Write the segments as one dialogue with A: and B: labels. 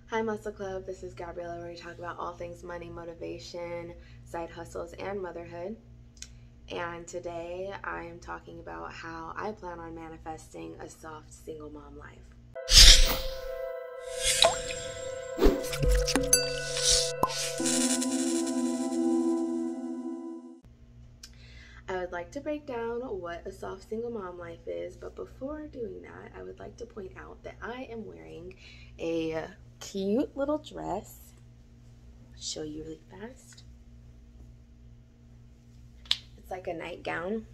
A: Hi Mustleclub, this is Gabriella where we talk about all things money, motivation, side hustles, and motherhood. And today I am talking about how I plan on manifesting a soft single mom life. I would like to break down what a soft single mom life is, but before doing that, I would like to point out that I am wearing a cute little dress. I'll show you really fast. It's like a nightgown,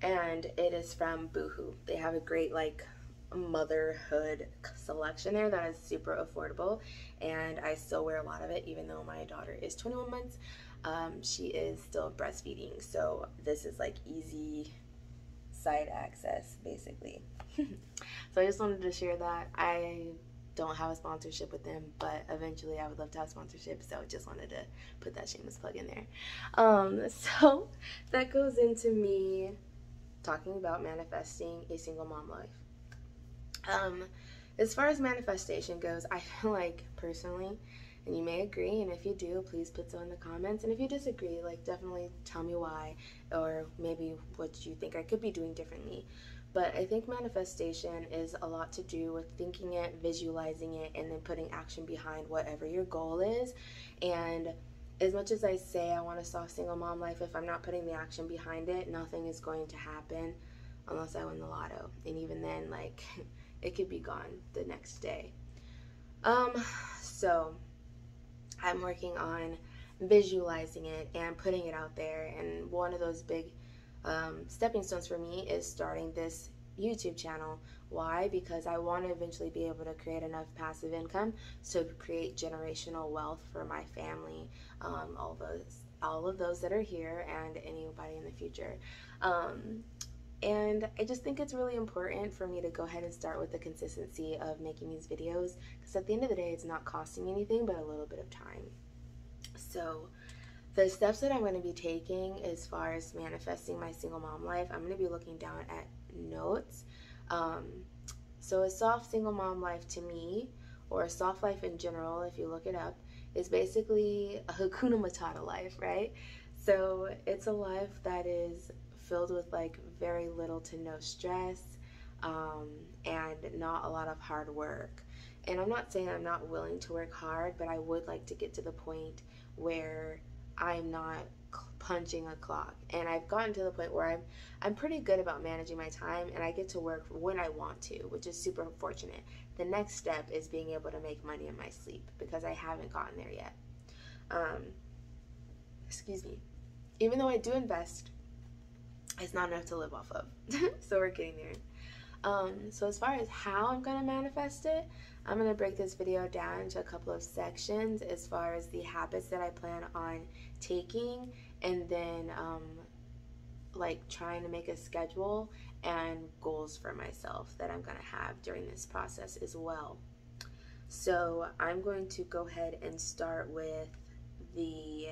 A: and it is from Boohoo. They have a great motherhood selection there that is super affordable, and I still wear a lot of it even though my daughter is 21 months. She is still breastfeeding, so this is like easy side access basically. So I just wanted to share that. I don't have a sponsorship with them, but eventually I would love to have sponsorship, so just wanted to put that shameless plug in there. So that goes into me talking about manifesting a single mom life. As far as manifestation goes, I feel like personally, and you may agree, and if you do, please put so in the comments, and if you disagree, definitely tell me why, or maybe what you think I could be doing differently. But I think manifestation is a lot to do with thinking it, visualizing it, and then putting action behind whatever your goal is. And as much as I say I want a soft single mom life, if I'm not putting the action behind it, nothing is going to happen unless I win the lotto. And even then, it could be gone the next day. So I'm working on visualizing it and putting it out there. And one of those big stepping stones for me is starting this YouTube channel. Why? Because I want to eventually be able to create enough passive income to create generational wealth for my family, all of those that are here and anybody in the future. And I just think it's really important for me to go ahead and start with the consistency of making these videos, because at the end of the day, it's not costing me anything but a little bit of time. So the steps that I'm going to be taking as far as manifesting my single mom life, I'm going to be looking down at notes. So a soft single mom life to me, or a soft life in general, if you look it up, is basically a Hakuna Matata life, right? So it's a life that is filled with very little to no stress, and not a lot of hard work. And I'm not saying I'm not willing to work hard, but I would like to get to the point where I'm not punching a clock. And I've gotten to the point where I'm pretty good about managing my time, and I get to work when I want to, which is super fortunate. The next step is being able to make money in my sleep, because I haven't gotten there yet. Excuse me. Even though I do invest, it's not enough to live off of. So we're getting there. So as far as how I'm going to manifest it, I'm going to break this video down into a couple of sections as far as the habits that I plan on taking, and then trying to make a schedule and goals for myself that I'm going to have during this process as well. So I'm going to go ahead and start with the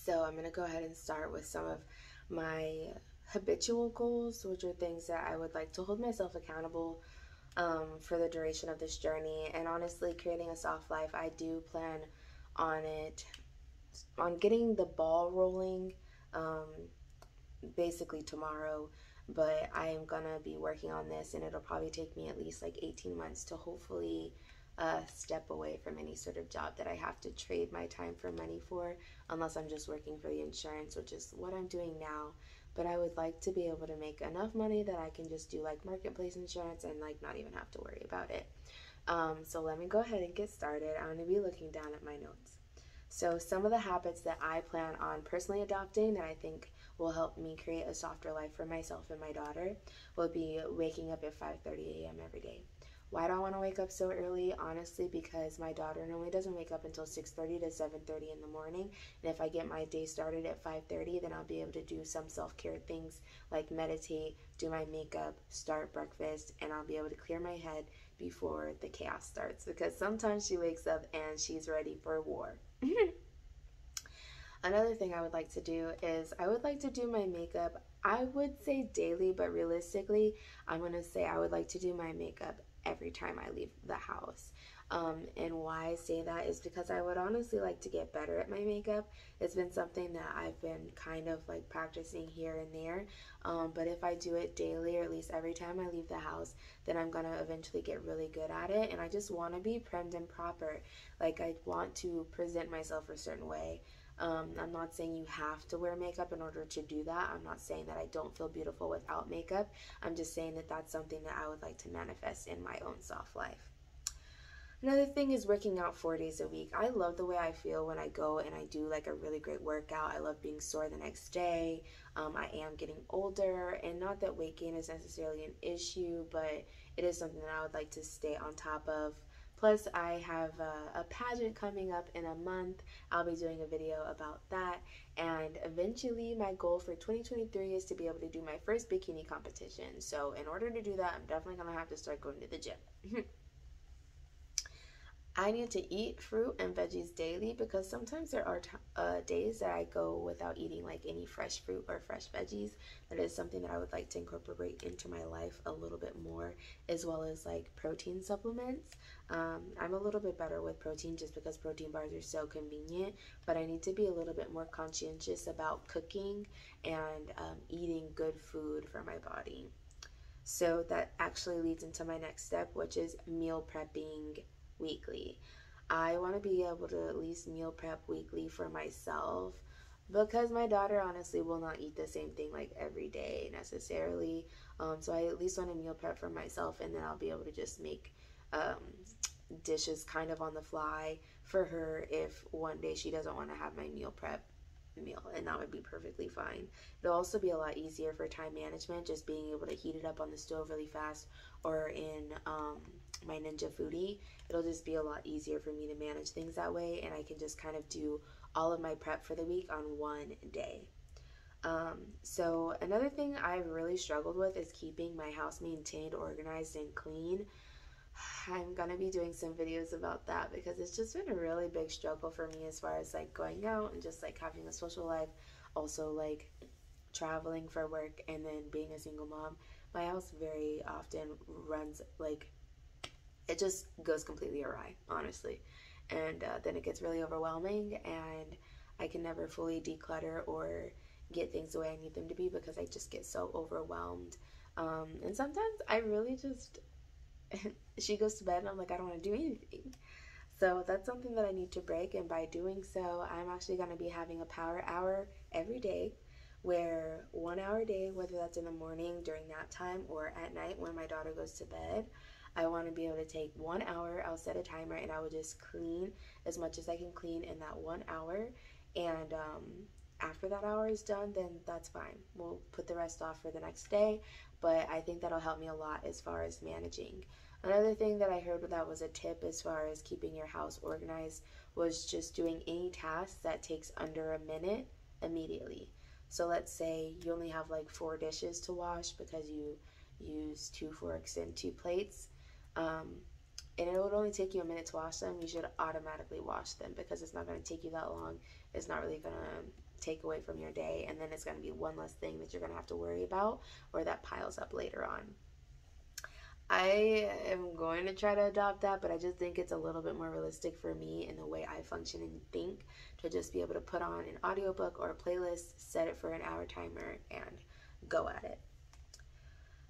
A: So I'm going to go ahead and start with some of my habitual goals, which are things that I would like to hold myself accountable for the duration of this journey. And honestly, creating a soft life, I do plan on getting the ball rolling basically tomorrow. But I am going to be working on this, and it'll probably take me at least 18 months to hopefully step away from any sort of job that I have to trade my time for money for, unless I'm just working for the insurance, which is what I'm doing now. But I would like to be able to make enough money that I can just do marketplace insurance and not even have to worry about it. So let me go ahead and get started. I'm going to be looking down at my notes. So some of the habits that I plan on personally adopting that I think will help me create a softer life for myself and my daughter will be waking up at 5:30 a.m. every day. Why do I want to wake up so early? Honestly, because my daughter normally doesn't wake up until 6:30 to 7:30 in the morning. And if I get my day started at 5:30, then I'll be able to do some self-care things like meditate, do my makeup, start breakfast, and I'll be able to clear my head before the chaos starts. Because sometimes she wakes up and she's ready for war. Another thing I would like to do is I would like to do my makeup I would say daily, but realistically, I'm going to say I would like to do my makeup every time I leave the house. And why I say that is because I would honestly like to get better at my makeup. It's been something that I've been kind of like practicing here and there. But if I do it daily, or at least every time I leave the house, then I'm going to eventually get really good at it. And I just want to be primed and proper. Like, I want to present myself a certain way. I'm not saying you have to wear makeup in order to do that. I'm not saying that I don't feel beautiful without makeup. I'm just saying that that's something that I would like to manifest in my own soft life. Another thing is working out 4 days a week. I love the way I feel when I go and I do like a really great workout. I love being sore the next day. I am getting older, and not that weight gain is necessarily an issue, but it is something that I would like to stay on top of. Plus, I have a pageant coming up in a month. I'll be doing a video about that. And eventually, my goal for 2023 is to be able to do my first bikini competition. So, in order to do that, I'm definitely going to have to start going to the gym. I need to eat fruit and veggies daily because sometimes there are days that I go without eating like any fresh fruit or fresh veggies. That is something that I would like to incorporate into my life a little bit more, as well as like protein supplements. I'm a little bit better with protein just because protein bars are so convenient, but I need to be a little bit more conscientious about cooking and eating good food for my body. So that actually leads into my next step, which is meal prepping weekly. I want to be able to at least meal prep weekly for myself because my daughter honestly will not eat the same thing like every day necessarily. So I at least want to meal prep for myself, and then I'll be able to just make um, dishes kind of on the fly for her if one day she doesn't want to have my meal prep meal, and that would be perfectly fine. It'll also be a lot easier for time management, just being able to heat it up on the stove really fast, or in my Ninja Foodie. It'll just be a lot easier for me to manage things that way, and I can just kind of do all of my prep for the week on one day. So another thing I've really struggled with is keeping my house maintained, organized, and clean. I'm gonna be doing some videos about that because it's just been a really big struggle for me as far as like going out and just like having a social life, also like traveling for work, and then being a single mom. My house very often runs like it just goes completely awry, honestly, and then it gets really overwhelming, and I can never fully declutter or get things the way I need them to be because I just get so overwhelmed. And sometimes I really just she goes to bed and I'm like, I don't want to do anything. So that's something that I need to break, and by doing so, I'm actually going to be having a power hour every day, where 1 hour a day, whether that's in the morning during nap time or at night when my daughter goes to bed, I want to be able to take 1 hour. I'll set a timer and I will just clean as much as I can clean in that 1 hour. And after that hour is done, then that's fine. We'll put the rest off for the next day. But I think that'll help me a lot as far as managing. Another thing that I heard that was a tip as far as keeping your house organized was just doing any task that takes under a minute immediately. So let's say you only have like 4 dishes to wash because you use 2 forks and 2 plates. And it would only take you a minute to wash them. You should automatically wash them because it's not going to take you that long. It's not really going to take away from your day, and then it's going to be one less thing that you're going to have to worry about or that piles up later on. I am going to try to adopt that, but I just think it's a little bit more realistic for me in the way I function and think, to just be able to put on an audiobook or a playlist, set it for an hour timer, and go at it.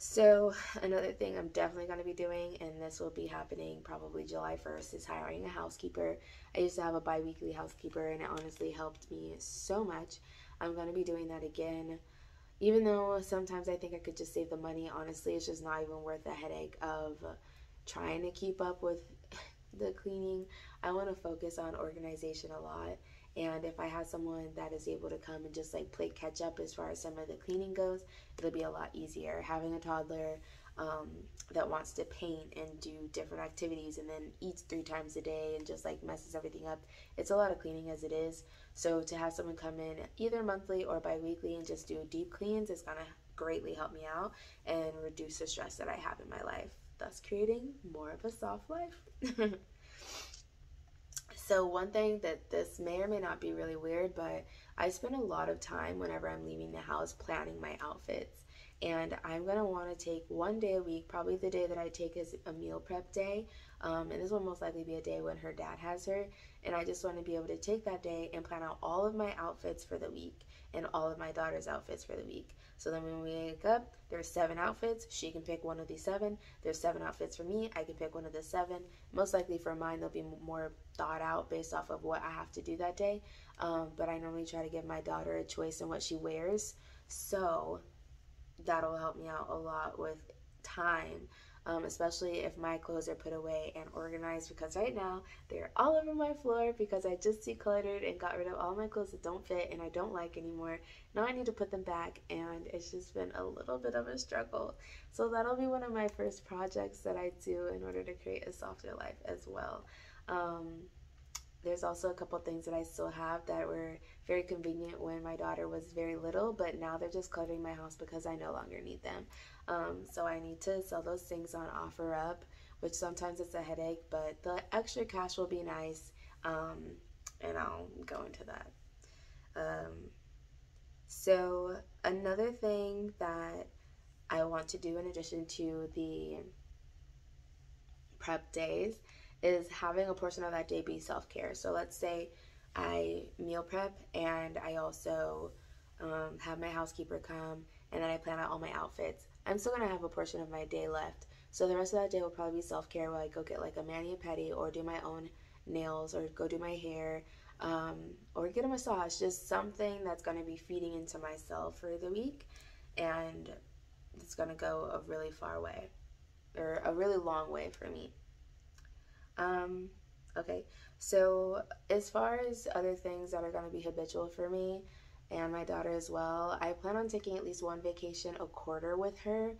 A: So another thing I'm definitely going to be doing, and this will be happening probably July 1st, is hiring a housekeeper. I used to have a bi-weekly housekeeper, and it honestly helped me so much. I'm going to be doing that again. Even though sometimes I think I could just save the money, honestly, it's just not even worth the headache of trying to keep up with the cleaning. I want to focus on organization a lot. And if I have someone that is able to come and just like play catch up as far as some of the cleaning goes, it'll be a lot easier. Having a toddler that wants to paint and do different activities and then eats 3 times a day and just like messes everything up, it's a lot of cleaning as it is. So to have someone come in either monthly or bi-weekly and just do deep cleans is going to greatly help me out and reduce the stress that I have in my life, thus creating more of a soft life. So one thing that this may or may not be really weird, but I spend a lot of time whenever I'm leaving the house planning my outfits. And I'm going to want to take one day a week, probably the day that I take is a meal prep day. And this will most likely be a day when her dad has her. And I just want to be able to take that day and plan out all of my outfits for the week and all of my daughter's outfits for the week. So then when we wake up, there's 7 outfits. She can pick one of these 7. There's 7 outfits for me. I can pick one of the 7. Most likely for mine, they'll be more thought out based off of what I have to do that day. But I normally try to give my daughter a choice in what she wears. So that'll help me out a lot with time, especially if my clothes are put away and organized, because right now they're all over my floor because I just decluttered and got rid of all my clothes that don't fit and I don't like anymore. Now I need to put them back, and it's just been a little bit of a struggle. So that'll be one of my first projects that I do in order to create a softer life as well. There's also a couple things that I still have that were very convenient when my daughter was very little, but now they're just cluttering my house because I no longer need them. So I need to sell those things on OfferUp, which sometimes it's a headache, but the extra cash will be nice, and I'll go into that. So another thing that I want to do in addition to the prep days is having a portion of that day be self-care. So let's say I meal prep and I also have my housekeeper come, and then I plan out all my outfits. I'm still gonna have a portion of my day left. So the rest of that day will probably be self-care, where I go get like a mani-pedi or do my own nails or go do my hair, or get a massage, just something that's gonna be feeding into myself for the week, and it's gonna go a really far way, or a really long way for me. Okay, so as far as other things that are going to be habitual for me and my daughter as well, I plan on taking at least one vacation a quarter with her,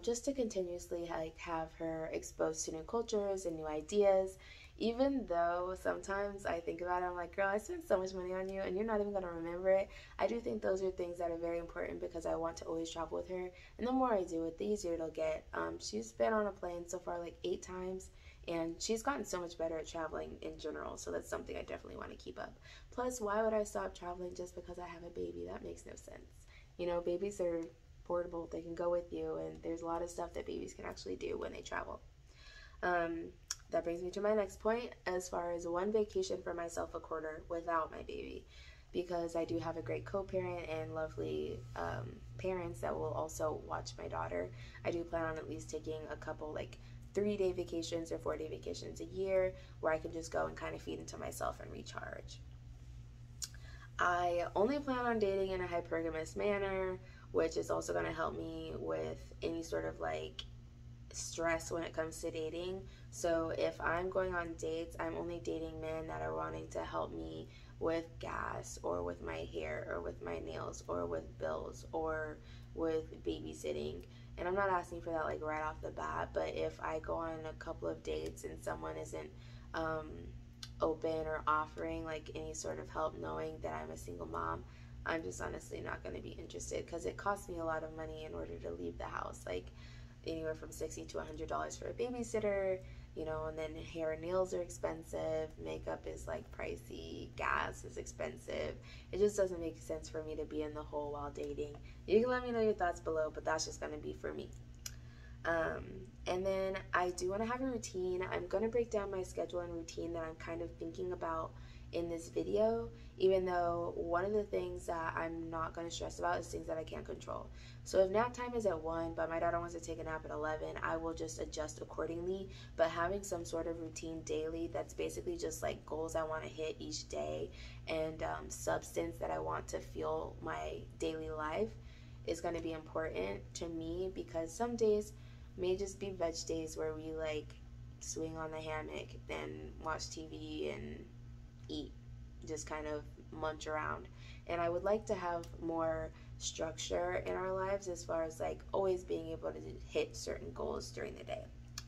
A: just to continuously like have her exposed to new cultures and new ideas. Even though sometimes I think about it, I'm like, girl, I spent so much money on you and you're not even going to remember it. I do think those are things that are very important because I want to always travel with her. And the more I do it, the easier it'll get. She's been on a plane so far like 8 times. And she's gotten so much better at traveling in general, so that's something I definitely want to keep up. Plus, why would I stop traveling just because I have a baby? That makes no sense. You know, babies are portable, they can go with you, and there's a lot of stuff that babies can actually do when they travel. That brings me to my next point, as far as one vacation for myself a quarter without my baby, because I do have a great co-parent and lovely parents that will also watch my daughter. I do plan on at least taking a couple like 3-day vacations or 4-day vacations a year where I can just go and kind of feed into myself and recharge. I only plan on dating in a hypergamous manner, which is also going to help me with any sort of like stress when it comes to dating. So if I'm going on dates, I'm only dating men that are wanting to help me with gas or with my hair or with my nails or with bills or with babysitting. And I'm not asking for that like right off the bat, but if I go on a couple of dates and someone isn't open or offering like any sort of help, knowing that I'm a single mom, I'm just honestly not going to be interested, because it costs me a lot of money in order to leave the house, like anywhere from $60 to $100 for a babysitter, you know, and then hair and nails are expensive, makeup is like pricey, gas is expensive. It just doesn't make sense for me to be in the hole while dating. You can let me know your thoughts below, but that's just going to be for me. And then I do want to have a routine. I'm going to break down my schedule and routine that I'm kind of thinking about in this video, even though one of the things that I'm not going to stress about is things that I can't control. So if nap time is at 1, but my daughter wants to take a nap at 11, I will just adjust accordingly. But having some sort of routine daily that's basically just like goals I want to hit each day and substance that I want to fuel my daily life is going to be important to me, because some days may just be veg days where we like swing on the hammock, then watch TV and eat, just kind of munch around. And I would like to have more structure in our lives as far as like always being able to hit certain goals during the day.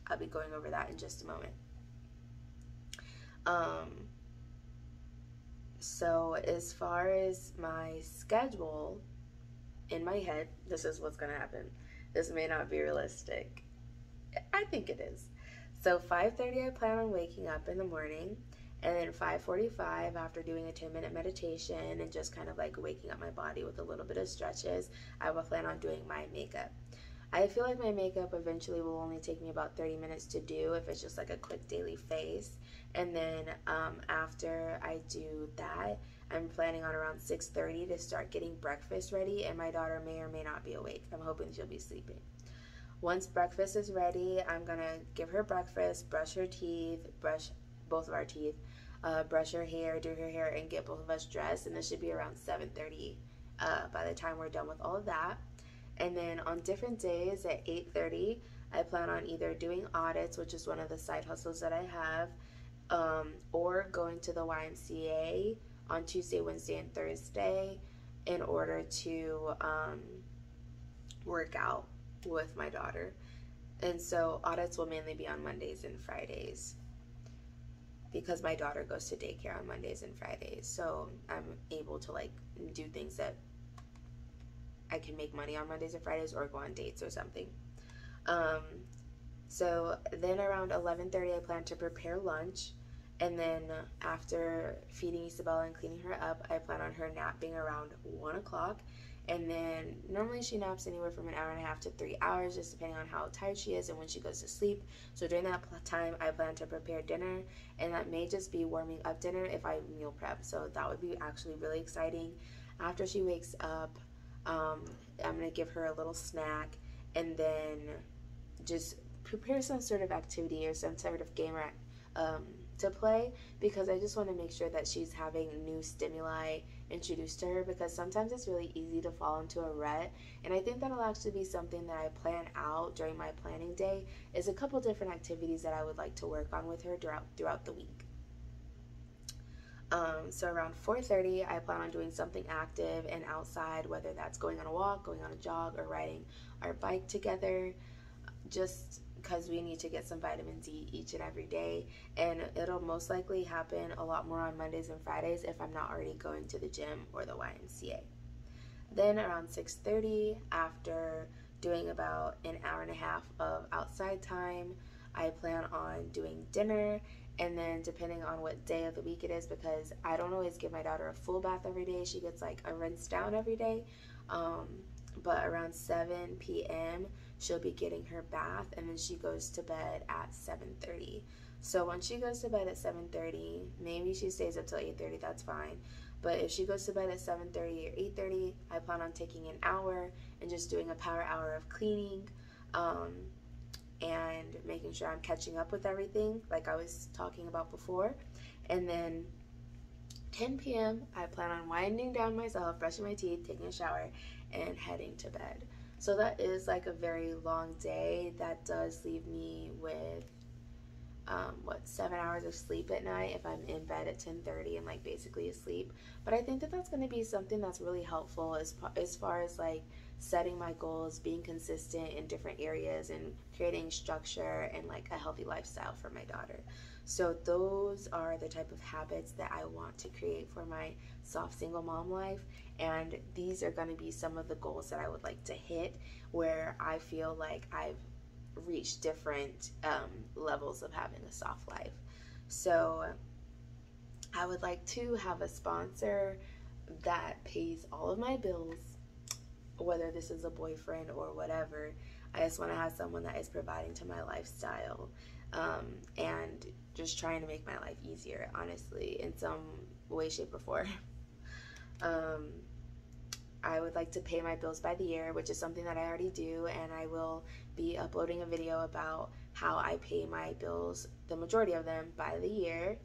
A: I'll be going over that in just a moment. So as far as my schedule in my head, this is what's going to happen. This may not be realistic. I think it is. So 5:30 I plan on waking up in the morning, And then 5:45, after doing a 10-minute meditation and just kind of like waking up my body with a little bit of stretches, I will plan on doing my makeup. I feel like my makeup eventually will only take me about 30 minutes to do if it's just like a quick daily face. And then after I do that, I'm planning on around 6:30 to start getting breakfast ready, and my daughter may or may not be awake. I'm hoping she'll be sleeping. Once breakfast is ready, I'm gonna give her breakfast, brush her teeth, brush both of our teeth, brush her hair, do her hair, and get both of us dressed. And this should be around 7:30 by the time we're done with all of that. And then on different days at 8:30, I plan on either doing audits, which is one of the side hustles that I have, or going to the YMCA on Tuesday, Wednesday, and Thursday in order to work out with my daughter. And so audits will mainly be on Mondays and Fridays because my daughter goes to daycare on Mondays and Fridays. So I'm able to like do things that I can make money on Mondays and Fridays or go on dates or something. So then around 11:30, I plan to prepare lunch. And then after feeding Isabella and cleaning her up, I plan on her napping around 1 o'clock. And then normally she naps anywhere from an hour and a half to 3 hours, just depending on how tired she is and when she goes to sleep. So during that time, I plan to prepare dinner, and that may just be warming up dinner if I meal prep. So that would be actually really exciting. After she wakes up, I'm going to give her a little snack and then just prepare some sort of activity or some sort of game to play, because I just want to make sure that she's having new stimuli introduced to her, because sometimes it's really easy to fall into a rut. And I think that'll actually be something that I plan out during my planning day, is a couple different activities that I would like to work on with her throughout the week. So around 4:30, I plan on doing something active and outside, whether that's going on a walk, going on a jog, or riding our bike together, just because we need to get some vitamin D each and every day. And it'll most likely happen a lot more on Mondays and Fridays if I'm not already going to the gym or the YMCA. Then around 6:30, after doing about an hour and a half of outside time, I plan on doing dinner. And then depending on what day of the week it is, because I don't always give my daughter a full bath every day, she gets like a rinse down every day. But around 7 p.m. she'll be getting her bath, and then she goes to bed at 7:30. So when she goes to bed at 7:30, maybe she stays up till 8:30, that's fine. But if she goes to bed at 7:30 or 8:30, I plan on taking an hour and just doing a power hour of cleaning, and making sure I'm catching up with everything like I was talking about before. And then 10 p.m. I plan on winding down myself, brushing my teeth, taking a shower, and heading to bed. So that is like a very long day. That does leave me with 7 hours of sleep at night if I'm in bed at 10:30 and like basically asleep. But I think that that's going to be something that's really helpful as far as like setting my goals, being consistent in different areas, and creating structure and like a healthy lifestyle for my daughter. So those are the type of habits that I want to create for my soft single mom life. And these are going to be some of the goals that I would like to hit, where I feel like I've reached different levels of having a soft life. So I would like to have a sponsor that pays all of my bills, whether this is a boyfriend or whatever. I just want to have someone that is providing to my lifestyle, and just trying to make my life easier, honestly, in some way, shape, or form. I would like to pay my bills by the year, which is something that I already do, and I will be uploading a video about how I pay my bills, the majority of them, by the year,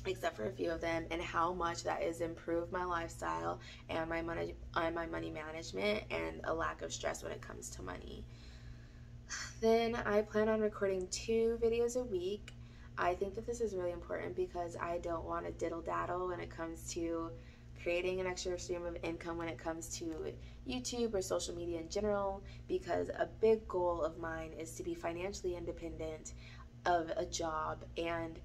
A: except for a few of them, and how much that has improved my lifestyle and my money management and a lack of stress when it comes to money. Then I plan on recording 2 videos a week. I think that this is really important because I don't want to diddle-daddle when it comes to creating an extra stream of income when it comes to YouTube or social media in general, because a big goal of mine is to be financially independent of a job and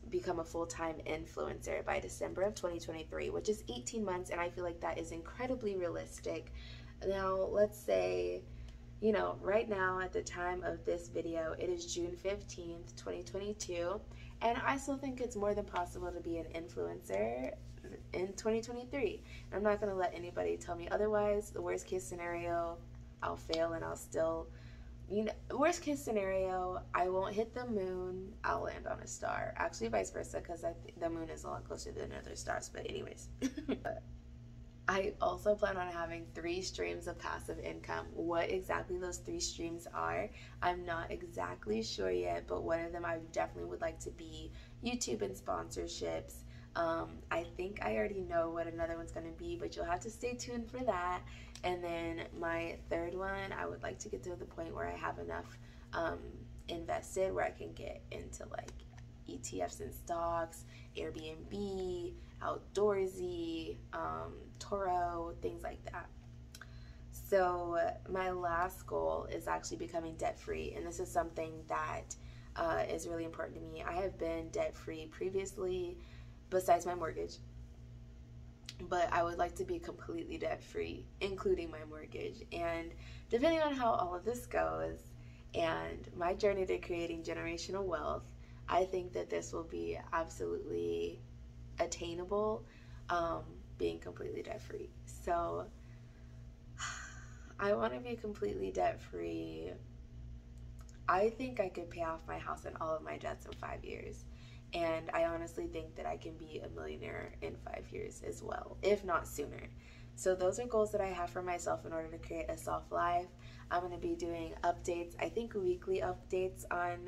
A: become a full-time influencer by December of 2023, which is 18 months, and I feel like that is incredibly realistic. Now, let's say you know, right now at the time of this video, it is June 15th, 2022, and I still think it's more than possible to be an influencer in 2023. I'm not going to let anybody tell me otherwise. The worst case scenario, I'll fail and I'll still, you know, worst case scenario, I won't hit the moon, I'll land on a star. Actually, vice versa, because the moon is a lot closer than other stars, but anyways. I also plan on having 3 streams of passive income. What exactly those 3 streams are, I'm not exactly sure yet, but one of them I definitely would like to be YouTube and sponsorships. I think I already know what another one's going to be, but you'll have to stay tuned for that. And then my third one, I would like to get to the point where I have enough invested where I can get into like ETFs and stocks, Airbnb, outdoorsy, Toro, things like that. So my last goal is actually becoming debt free, and this is something that is really important to me. I have been debt free previously, besides my mortgage, but I would like to be completely debt free, including my mortgage. And depending on how all of this goes and my journey to creating generational wealth, I think that this will be absolutely attainable, being completely debt free. So I want to be completely debt free. I think I could pay off my house and all of my debts in 5 years. And I honestly think that I can be a millionaire in 5 years as well, if not sooner. So those are goals that I have for myself in order to create a soft life. I'm going to be doing updates, I think weekly updates on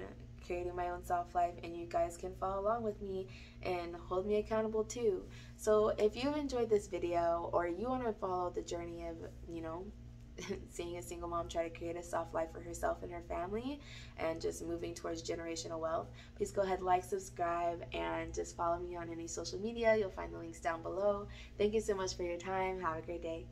A: creating my own soft life, and you guys can follow along with me and hold me accountable too. So if you've enjoyed this video, or you want to follow the journey of, you know, seeing a single mom try to create a soft life for herself and her family and just moving towards generational wealth, please go ahead, like, subscribe, and just follow me on any social media. You'll find the links down below. Thank you so much for your time. Have a great day.